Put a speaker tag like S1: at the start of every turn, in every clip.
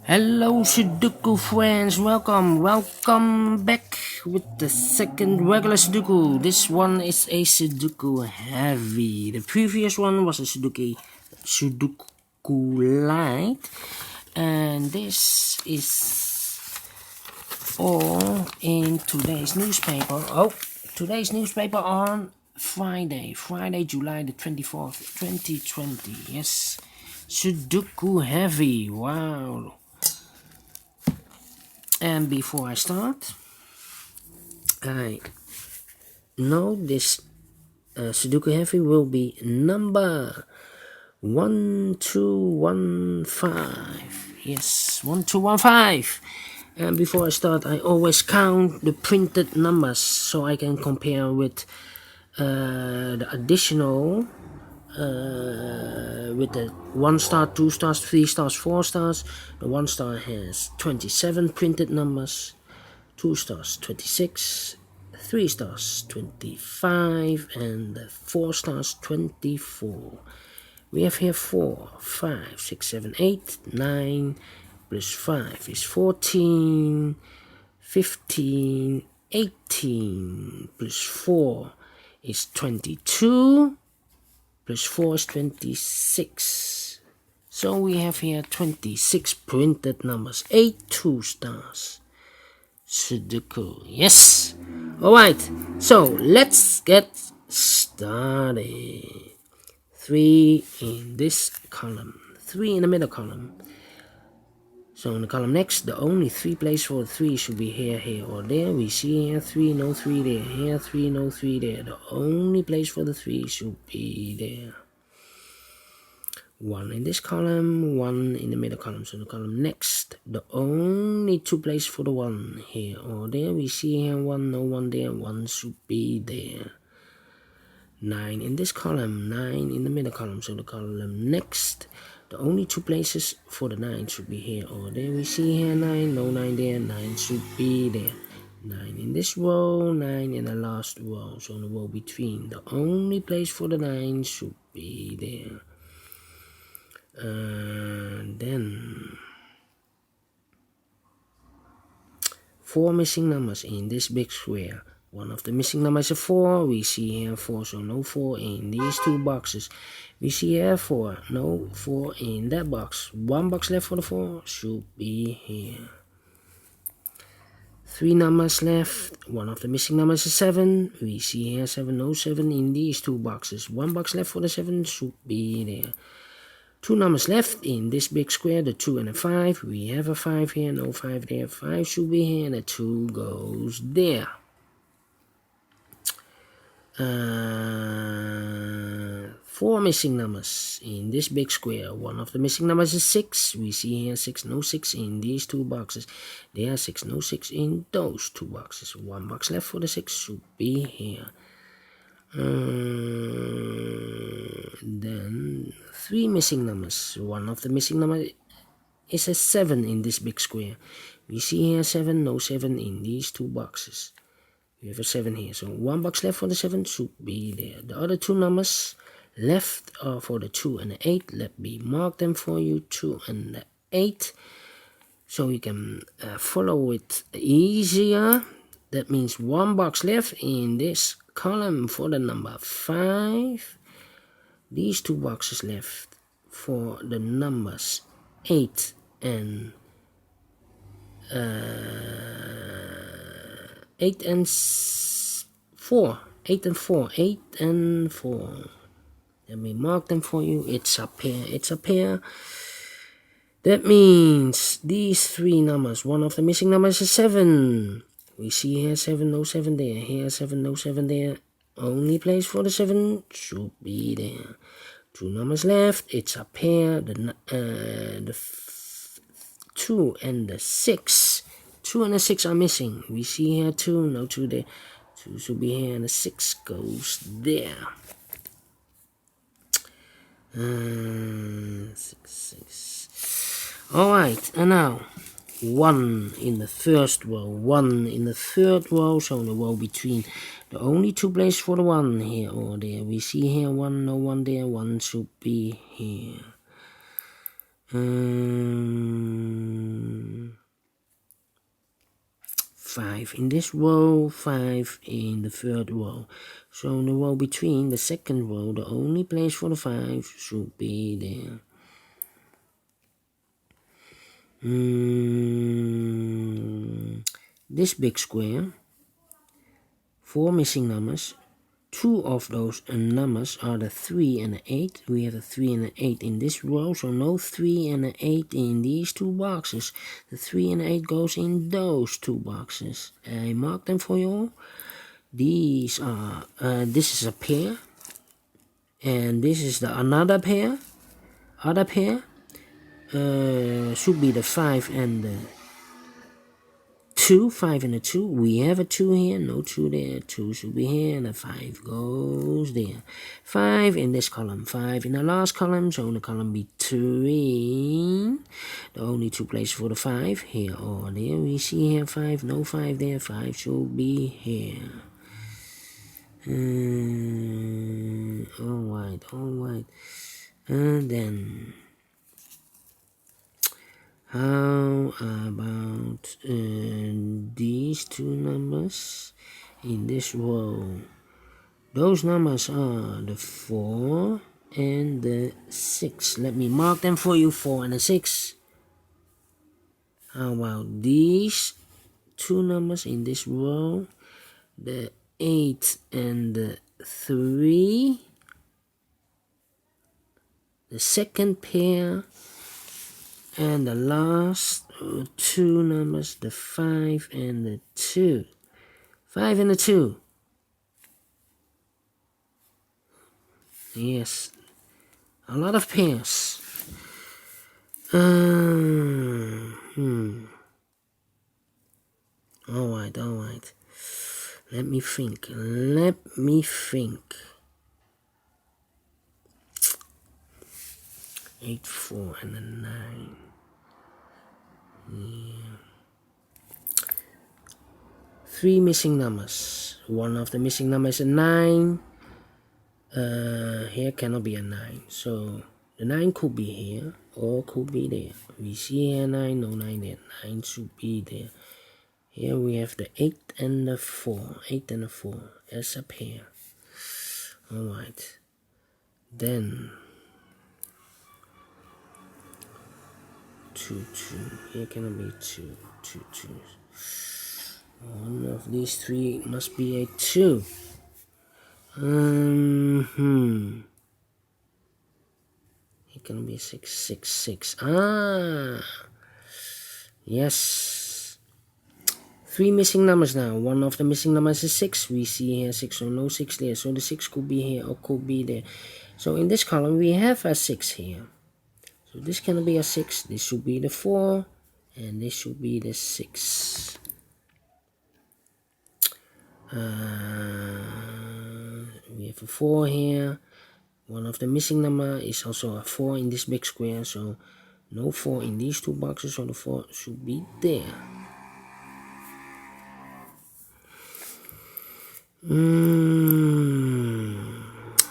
S1: Hello Sudoku friends, welcome back with the second regular Sudoku. This one is a Sudoku Heavy. The previous one was a Sudoku Light, and this is all in today's newspaper. Today's newspaper on Friday, July the 24th, 2020. Yes, Sudoku Heavy. Wow. And before I start, I know this Sudoku Heavy will be number 1215. Yes, 1215. And before I start, I always count the printed numbers so I can compare with the additional with the 1 star, 2 stars, 3 stars, 4 stars. The 1 star has 27 printed numbers, 2 stars 26, 3 stars 25, and the 4 stars 24. We have here 4, 5, 6, 7, 8, 9, plus 5 is 14, 15, 18, plus 4 is 22, plus 4 is 26. So we have here 26 printed numbers, 8 2 stars. Sudoku, yes. Alright, so let's get started. 3 in this column, 3 in the middle column. So in the column next, the only 3 place for the 3 should be here, here, or there. We see here 3, no 3 there. Here 3, no 3 there. The only place for the 3 should be there. 1 in this column, 1 in the middle column. So the column next, the only 2 places for the 1 here or there. We see here 1, no 1 there. 1 should be there. 9 in this column, 9 in the middle column. So the column next, the only 2 places for the 9 should be here or there. We see here 9, no 9 there. 9 should be there. 9 in this row, 9 in the last row. So in the row between, the only place for the 9 should be there. Then 4 missing numbers in this big square. One of the missing numbers is 4. We see here 4, so no 4 in these 2 boxes. We see here 4, no 4 in that box. 1 box left for the 4 should be here. 3 numbers left. One of the missing numbers is 7. We see here 7, no 7 in these 2 boxes. 1 box left for the 7 should be there. 2 numbers left in this big square, the 2 and the 5. We have a 5 here, no 5 there. 5 should be here, and the 2 goes there. 4 missing numbers in this big square. One of the missing numbers is 6. We see here 6, no 6 in these 2 boxes. There are 6, no 6 in those 2 boxes. 1 box left for the 6 should be here. Then 3 missing numbers. One of the missing numbers is a 7 in this big square. We see here 7, no 7 in these 2 boxes. We have a 7 here, so 1 box left for the 7 should be there. The other 2 numbers left are for the 2 and the 8. Let me mark them for you, 2 and the 8, so you can follow it easier. That means 1 box left in this column for the number 5. These 2 boxes left for the numbers 8 and 8 and 4. 8 and 4. 8 and 4. Let me mark them for you. It's a pair. It's a pair. That means these 3 numbers. One of the missing numbers is 7. We see here 7, no 7 there. Here 7, no 7 there. Only place for the 7 should be there. 2 numbers left. It's a pair. The 2 and the 6. 2 and the 6 are missing. We see here 2, no 2 there. 2 should be here, and the 6 goes there. 6. Alright, and now 1 in the first row, 1 in the third row, so in the row between, the only 2 places for the 1 here or there. We see here 1, no 1 there. 1 should be here. 5 in this row, 5 in the third row. So in the row between the second row, the only place for the 5 should be there. This big square, 4 missing numbers. 2 of those numbers are the 3 and the 8. We have a 3 and an 8 in this row, so no 3 and an 8 in these 2 boxes. The 3 and 8 goes in those 2 boxes. I mark them for you all. These are, this is a pair, and this is the another pair. Other pair should be the 5 and the 2, 5 and a 2. We have a 2 here, no 2 there. 2 should be here, and a 5 goes there. 5 in this column, 5 in the last column, so in the column between. The only 2 places for the 5, here or there. We see here 5, no 5 there, 5 should be here. Alright. And then, how about these 2 numbers in this row? Those numbers are the 4 and the 6. Let me mark them for you, 4 and a 6. How about these 2 numbers in this row? The 8 and the 3. The second pair. And the last 2 numbers, the 5 and the 2. 5 and the 2. Yes. A lot of pairs. Alright. Let me think. 8, 4, and a 9. Yeah. 3 missing numbers. One of the missing numbers is a 9. Here cannot be a 9. So the 9 could be here or could be there. We see here 9, no 9 there. 9 should be there. Here we have the 8 and the 4. 8 and the 4 as a pair. Alright. Then 2, 2. Here cannot be 2. 2, 2. One of these 3 must be a 2. It can be 6, 6, 6. Yes. 3 missing numbers now. One of the missing numbers is 6. We see here 6, so no 6 there. So the 6 could be here or could be there. So in this column we have a 6 here. So this cannot be a 6. This should be the 4. And this should be the 6. We have a 4 here. One of the missing number is also a 4 in this big square. So no 4 in these 2 boxes. So the 4 should be there.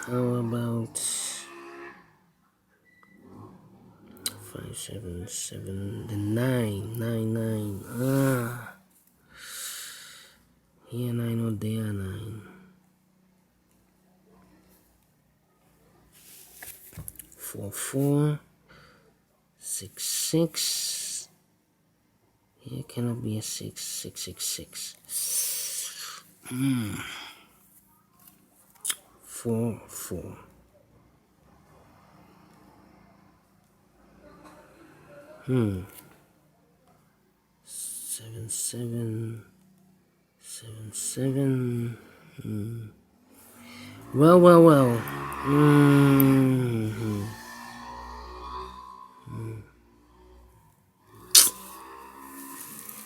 S1: How about 5, 7, 7, the 9, 9, 9. Here 9 or there 9. 4, 4. 6, 6. Here cannot be a 6, 6, 6, 6. 4, 4. Seven, 7. 7, 7. Well.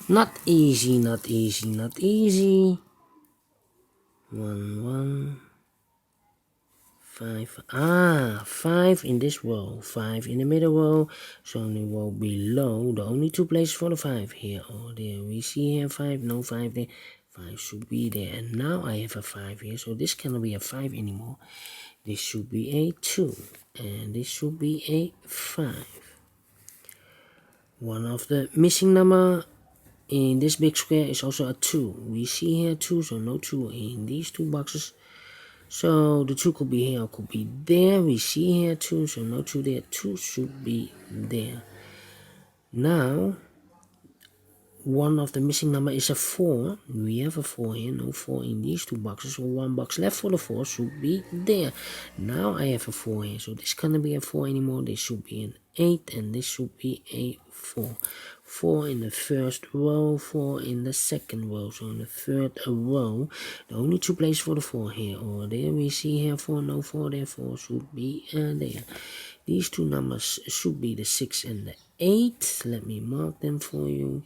S1: Not easy. 1, 1. 5. 5 in this row. 5 in the middle row. So in the row below, the only 2 places for the 5 here or there. We see here 5, no 5 there. 5 should be there. And now I have a 5 here. So this cannot be a 5 anymore. This should be a 2. And this should be a 5. One of the missing number in this big square is also a 2. We see here 2, so no 2 in these two boxes. So the 2 could be here or could be there. We see here 2, so no 2 there. 2 should be there. Now, one of the missing number is a 4. We have a 4 here, no 4 in these two boxes. So one box left for the 4 should be there. Now I have a 4 here, so this cannot be a 4 anymore. This should be an 8, and this should be a 4. 4 in the first row, 4 in the second row. So in the third row, the only two places for the 4 here or there. We see here 4, no 4, therefore should be there. These two numbers should be the 6 and the 8. Let me mark them for you.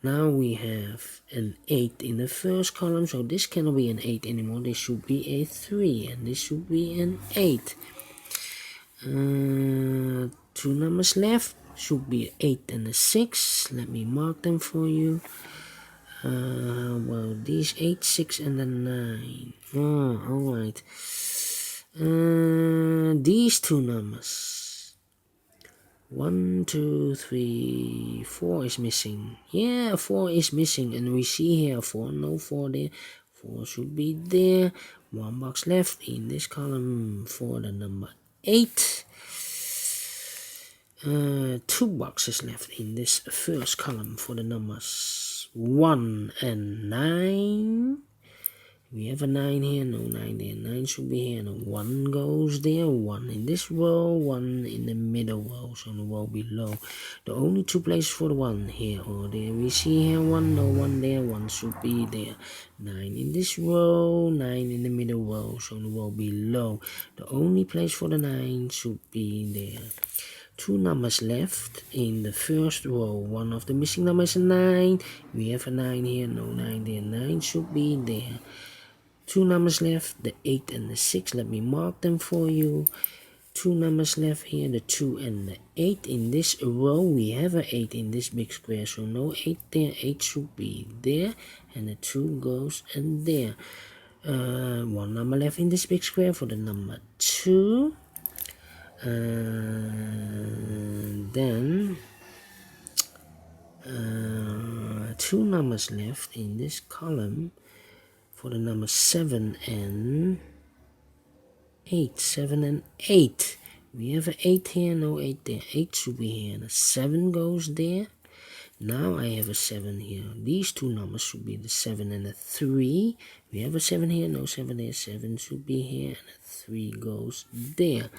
S1: Now we have an 8 in the first column, so this cannot be an 8 anymore. This should be a 3, and this should be an 8. Two numbers left, should be 8 and a 6. Let me mark them for you. Well, these 8, 6, and a 9. Oh, alright. These two numbers. 1, 2, 3, 4 is missing. Yeah, 4 is missing, and we see here 4, no 4 there. 4 should be there. One box left in this column for the number 8. Two boxes left in this first column for the numbers 1 and 9. We have a 9 here, no 9 there. 9 should be here, and 1 goes there. 1 in this row, 1 in the middle row, so the row below. The only two places for the 1 here or there. We see here 1, no 1 there, 1 should be there. 9 in this row, 9 in the middle row, so the row below. The only place for the 9 should be there. Two numbers left in the first row. One of the missing numbers is a 9. We have a 9 here, no 9 there. 9 should be there. Two numbers left, the 8 and the 6. Let me mark them for you. Two numbers left here, the 2 and the 8. In this row, we have a 8 in this big square, so no 8 there. 8 should be there, and the 2 goes in there. One number left in this big square for the number 2. Then two numbers left in this column for the number 7 and 8. 7 and 8. We have an 8 here, no 8 there. 8 should be here, and a 7 goes there. Now I have a 7 here. These two numbers should be the 7 and a 3. We have a 7 here, no 7 there. 7 should be here, and a 3 goes there.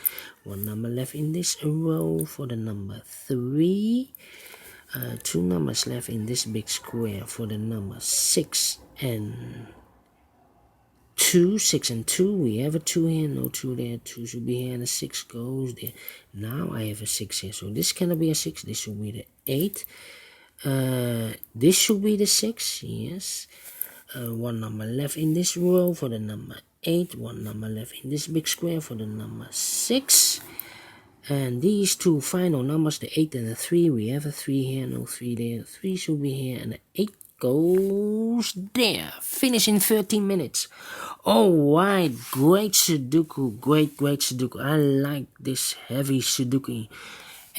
S1: One number left in this row for the number 3. Two numbers left in this big square for the number 6 and 2. 6 and 2. We have a 2 here, no 2 there. 2 should be here, and a 6 goes there. Now I have a 6 here, so this cannot be a 6. This should be the 8. This should be the 6, yes. One number left in this row for the number 8. One number left in this big square for the number 6. And these two final numbers, the 8 and the 3, we have a 3 here, no 3 there. 3 should be here, and the 8 goes there. Finish in 13 minutes. Alright, great Sudoku, great Sudoku. I like this heavy Sudoku.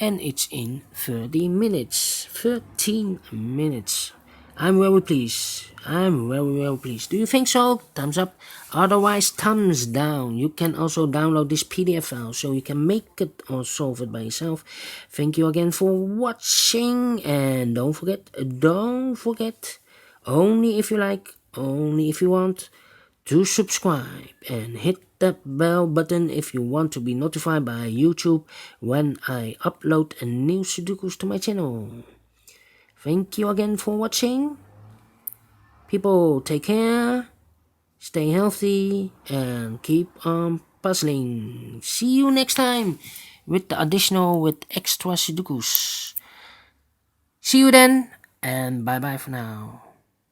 S1: And it's in 30 minutes. 13 minutes. I'm very pleased. I'm very pleased. Do you think so? Thumbs up. Otherwise, thumbs down. You can also download this PDF file so you can make it or solve it by yourself. Thank you again for watching. And don't forget, only if you like, only if you want, to subscribe and hit that bell button if you want to be notified by YouTube when I upload a new Sudokus to my channel. Thank you again for watching. People, take care, stay healthy, and keep on puzzling. See you next time with extra Sudokus. See you then, and bye bye for now.